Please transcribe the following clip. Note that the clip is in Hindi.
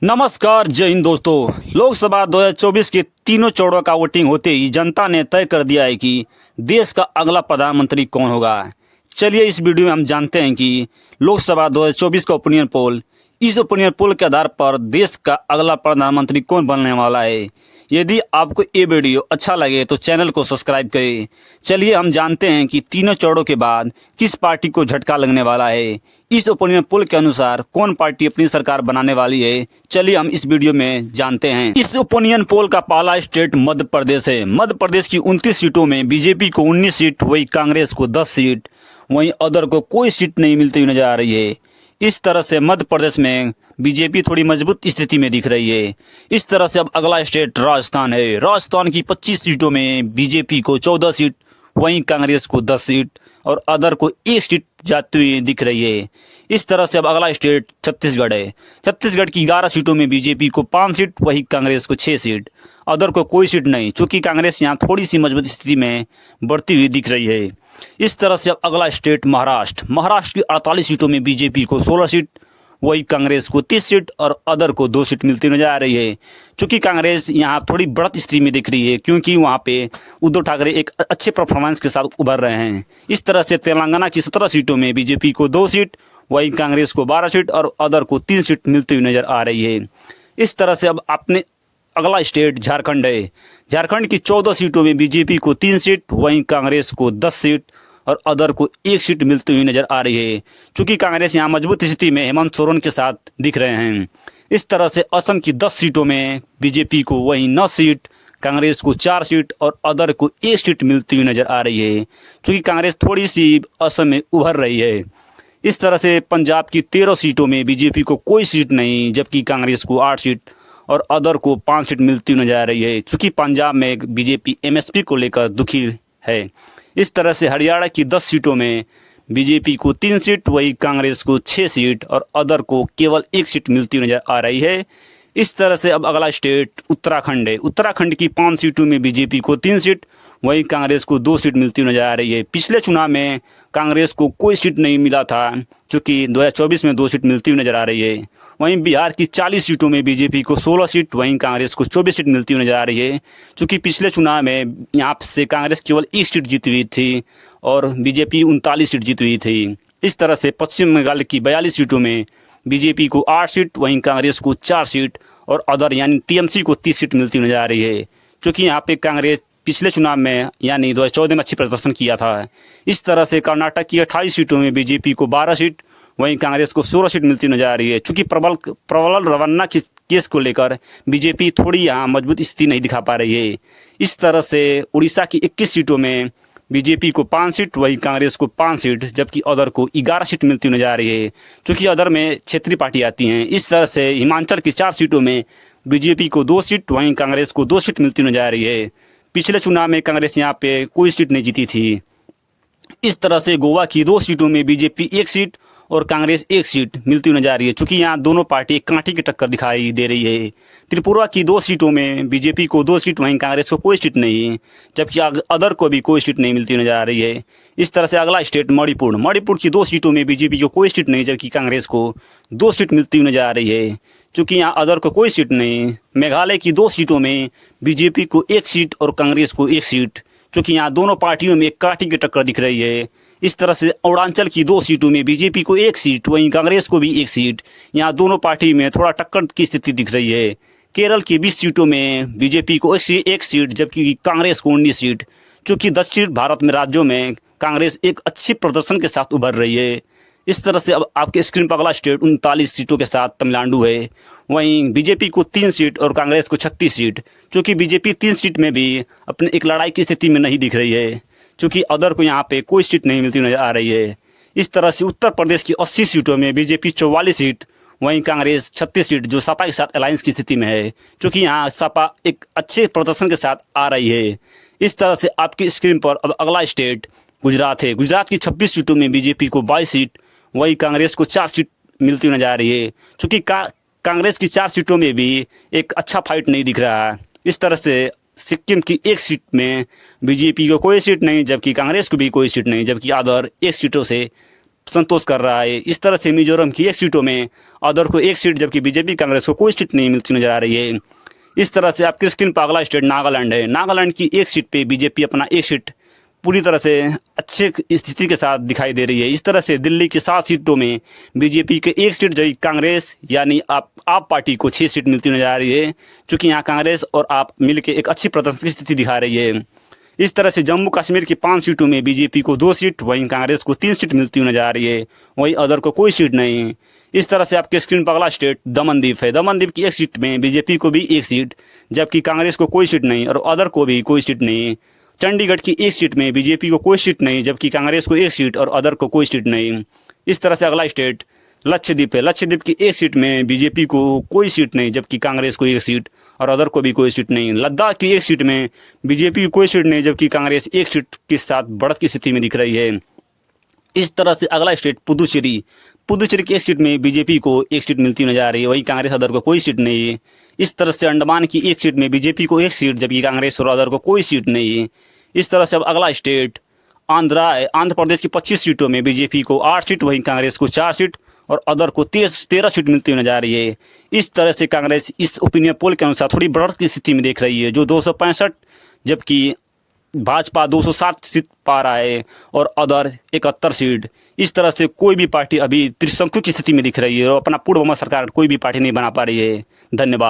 नमस्कार, जय हिंद दोस्तों। लोकसभा 2024 के तीनों चौड़ों का वोटिंग होते ही जनता ने तय कर दिया है कि देश का अगला प्रधानमंत्री कौन होगा। चलिए इस वीडियो में हम जानते हैं कि लोकसभा 2024 का ओपिनियन पोल, इस ओपिनियन पोल के आधार पर देश का अगला प्रधानमंत्री कौन बनने वाला है। यदि आपको ये वीडियो अच्छा लगे तो चैनल को सब्सक्राइब करें। चलिए हम जानते हैं कि तीनों चौड़ों के बाद किस पार्टी को झटका लगने वाला है। इस ओपिनियन पोल के अनुसार कौन पार्टी अपनी सरकार बनाने वाली है, चलिए हम इस वीडियो में जानते हैं। इस ओपिनियन पोल का पहला स्टेट मध्य प्रदेश है। मध्य प्रदेश की 29 सीटों में बीजेपी को 19 सीट, वही कांग्रेस को 10 सीट, वहीं अदर को कोई सीट नहीं मिलती हुई नजर आ रही है। इस तरह से मध्य प्रदेश में बीजेपी थोड़ी मजबूत स्थिति में दिख रही है। इस तरह से अब अगला स्टेट राजस्थान है। राजस्थान की 25 सीटों में बीजेपी को 14 सीट, वहीं कांग्रेस को 10 सीट और अदर को 1 सीट जाती हुई दिख रही है। इस तरह से अब अगला स्टेट छत्तीसगढ़ है। छत्तीसगढ़ की 11 सीटों में बीजेपी को 5 सीट, वहीं कांग्रेस को 6 सीट, अदर को कोई सीट नहीं, चूँकि कांग्रेस यहाँ थोड़ी सी मजबूत स्थिति में बढ़ती हुई दिख रही है। इस तरह से अब अगला स्टेट महाराष्ट्र। महाराष्ट्र की 48 सीटों में बीजेपी को 16 सीट, वही कांग्रेस को 30 सीट और अदर को 2 सीट मिलती नजर आ रही है। चूँकि कांग्रेस यहाँ थोड़ी बढ़त स्थिति में दिख रही है, क्योंकि वहाँ पे उद्धव ठाकरे एक अच्छे परफॉर्मेंस के साथ उभर रहे हैं। इस तरह से तेलंगाना की 17 सीटों में बीजेपी को 2 सीट, वही कांग्रेस को 12 सीट और अदर को 3 सीट मिलती हुई नजर आ रही है। इस तरह से अब आपने अगला स्टेट झारखंड है। झारखंड की 14 सीटों में बीजेपी को 3 सीट, वहीं कांग्रेस को 10 सीट और अदर को 1 सीट मिलती हुई नजर आ रही है। चूँकि कांग्रेस यहाँ मजबूत स्थिति में हेमंत सोरेन के साथ दिख रहे हैं। इस तरह से असम की 10 सीटों में बीजेपी को वहीं 9 सीट, कांग्रेस को 4 सीट और अदर को 1 सीट मिलती हुई नजर आ रही है। चूँकि कांग्रेस थोड़ी सी असम में उभर रही है। इस तरह से पंजाब की 13 सीटों में बीजेपी को कोई सीट नहीं, जबकि कांग्रेस को 8 सीट और अदर को 5 सीट मिलती हुई नजर आ रही है। चूँकि पंजाब में बीजेपी एमएसपी को लेकर दुखी है। इस तरह से हरियाणा की 10 सीटों में बीजेपी को 3 सीट, वही कांग्रेस को 6 सीट और अदर को केवल 1 सीट मिलती नजर आ रही है। इस तरह से अब अगला स्टेट उत्तराखंड है। उत्तराखंड की 5 सीटों में बीजेपी को 3 सीट, वहीं कांग्रेस को 2 सीट मिलती नजर आ रही है। पिछले चुनाव में कांग्रेस को कोई सीट नहीं मिला था, चूँकि 2024 में 2 सीट मिलती हुई नजर आ रही है। वहीं बिहार की 40 सीटों में बीजेपी को 16 सीट, वहीं कांग्रेस को 24 सीट मिलती हुई नजर आ रही है। चूँकि पिछले चुनाव में यहाँ से कांग्रेस केवल 1 सीट जीती हुई थी और बीजेपी 39 सीट जीती हुई थी। इस तरह से पश्चिम बंगाल की 42 सीटों में बीजेपी को 8 सीट, वहीं कांग्रेस को 4 सीट और अदर यानी टीएमसी को 30 सीट मिलती नजर आ रही है। क्योंकि यहाँ पे कांग्रेस पिछले चुनाव में यानी 2014 में अच्छी प्रदर्शन किया था। इस तरह से कर्नाटक की 28 सीटों में बीजेपी को 12 सीट, वहीं कांग्रेस को 16 सीट मिलती नजर आ रही है। चूँकि प्रबल रवन्ना की केस को लेकर बीजेपी थोड़ी यहाँ मजबूत स्थिति नहीं दिखा पा रही है। इस तरह से उड़ीसा की 21 सीटों में बीजेपी को 5 सीट, वही कांग्रेस को 5 सीट, जबकि अदर को 11 सीट मिलती नजर आ रही है। चूँकि अदर में क्षेत्रीय पार्टी आती हैं। इस तरह से हिमाचल की 4 सीटों में बीजेपी को 2 सीट, वहीं कांग्रेस को 2 सीट मिलती नजर आ रही है। पिछले चुनाव में कांग्रेस यहाँ पे कोई सीट नहीं जीती थी। इस तरह से गोवा की 2 सीटों में बीजेपी 1 सीट और कांग्रेस 1 सीट मिलती नजर आ रही है। चूँकि यहाँ दोनों पार्टी एक कांटे की टक्कर दिखाई दे रही है। त्रिपुरा की 2 सीटों में बीजेपी को 2 सीट, वहीं कांग्रेस को कोई सीट नहीं, जबकि अदर को भी कोई सीट नहीं मिलती नजर आ रही है। इस तरह से अगला स्टेट मणिपुर। मणिपुर की 2 सीटों में बीजेपी को कोई सीट नहीं, जबकि कांग्रेस को 2 सीट मिलती नजर आ रही है। चूँकि यहाँ अदर को कोई सीट नहीं। मेघालय की 2 सीटों में बीजेपी को 1 सीट और कांग्रेस को 1 सीट, चूँकि यहाँ दोनों पार्टियों में एक कांटे की टक्कर दिख रही है। इस तरह से अरुणाचल की 2 सीटों में बीजेपी को 1 सीट, वहीं कांग्रेस को भी 1 सीट, यहाँ दोनों पार्टी में थोड़ा टक्कर की स्थिति दिख रही है। केरल की 20 सीटों में बीजेपी को 1 सीट, जबकि कांग्रेस को 19 सीट। चूँकि दक्षिण भारत में राज्यों में कांग्रेस एक अच्छी प्रदर्शन के साथ उभर रही है। इस तरह से अब आपके स्क्रीन पर अगला स्टेट 39 सीटों के साथ तमिलनाडु है। वहीं बीजेपी को 3 सीट और कांग्रेस को 36 सीट। चूँकि बीजेपी 3 सीट में भी अपने एक लड़ाई की स्थिति में नहीं दिख रही है, चूँकि अदर को यहाँ पे कोई सीट नहीं मिलती नजर आ रही है। इस तरह से उत्तर प्रदेश की 80 सीटों में बीजेपी 44 सीट, वहीं कांग्रेस 36 सीट, जो सपा के साथ अलायंस की स्थिति में है। चूँकि यहाँ सपा एक अच्छे प्रदर्शन के साथ आ रही है। इस तरह से आपकी स्क्रीन पर अब अगला स्टेट गुजरात है। गुजरात की 26 सीटों में बीजेपी को 22 सीट, वही कांग्रेस को 4 सीट मिलती नजर आ रही है। चूँकि कांग्रेस की 4 सीटों में भी एक अच्छा फाइट नहीं दिख रहा है। इस तरह से सिक्किम की 1 सीट में बीजेपी को कोई सीट नहीं, जबकि कांग्रेस को भी कोई सीट नहीं, जबकि अदर 1 सीटों से संतोष कर रहा है। इस तरह से मिजोरम की 1 सीटों में अदर को 1 सीट, जबकि बीजेपी कांग्रेस को कोई सीट नहीं मिलती नजर आ रही है। इस तरह से आपकी स्क्रीन पर अगला स्टेट नागालैंड है। नागालैंड की 1 सीट पे बीजेपी अपना 1 सीट पूरी तरह से अच्छे स्थिति के साथ दिखाई दे रही है। इस तरह से दिल्ली की 7 सीटों में बीजेपी के 1 सीट, जो कांग्रेस यानी आप पार्टी को 6 सीट मिलती नजर आ रही है, चूँकि यहाँ कांग्रेस और आप मिलकर एक अच्छी प्रदर्शन की स्थिति दिखा रही है। इस तरह से जम्मू कश्मीर की 5 सीटों में बीजेपी को 2 सीट, वहीं कांग्रेस को 3 सीट मिलती हुई नजर आ रही है, वहीं अदर को कोई सीट नहीं। इस तरह से आपके स्क्रीन पर अगला स्टेट दमनदीप है। दमनदीप की 1 सीट में बीजेपी को भी 1 सीट, जबकि कांग्रेस को कोई सीट नहीं और अदर को भी कोई सीट नहीं। चंडीगढ़ की 1 सीट में बीजेपी को कोई सीट नहीं, जबकि कांग्रेस को 1 सीट और अदर को कोई सीट नहीं। इस तरह से अगला स्टेट लक्षद्वीप है। लक्षद्वीप की 1 सीट में बीजेपी को कोई सीट नहीं, जबकि कांग्रेस को 1 सीट और अदर को भी कोई सीट नहीं। लद्दाख की 1 सीट में बीजेपी को कोई सीट नहीं, जबकि कांग्रेस 1 सीट के साथ बढ़त की स्थिति में दिख रही है। इस तरह से अगला स्टेट पुदुचेरी। पुदुचेरी की 1 सीट में बीजेपी को 1 सीट मिलती नजर आ रही है, वहीं कांग्रेस अदर को कोई सीट नहीं है। इस तरह से अंडमान की 1 सीट में बीजेपी को 1 सीट, जबकि कांग्रेस और अदर को कोई सीट नहीं है। इस तरह से अब अगला स्टेट आंध्रा है। आंध्र प्रदेश की 25 सीटों में बीजेपी को 8 सीट, वहीं कांग्रेस को 4 सीट और अदर को 13 सीट मिलती नजर आ रही है। इस तरह से कांग्रेस इस ओपिनियन पोल के अनुसार थोड़ी बढ़त की स्थिति में देख रही है, जो 265, जबकि भाजपा 207 सीट पा रहा है और अदर 71 सीट। इस तरह से कोई भी पार्टी अभी त्रिशंकु की स्थिति में दिख रही है और अपना पूर्ण बहुमत सरकार कोई भी पार्टी नहीं बना पा रही है। धन्यवाद।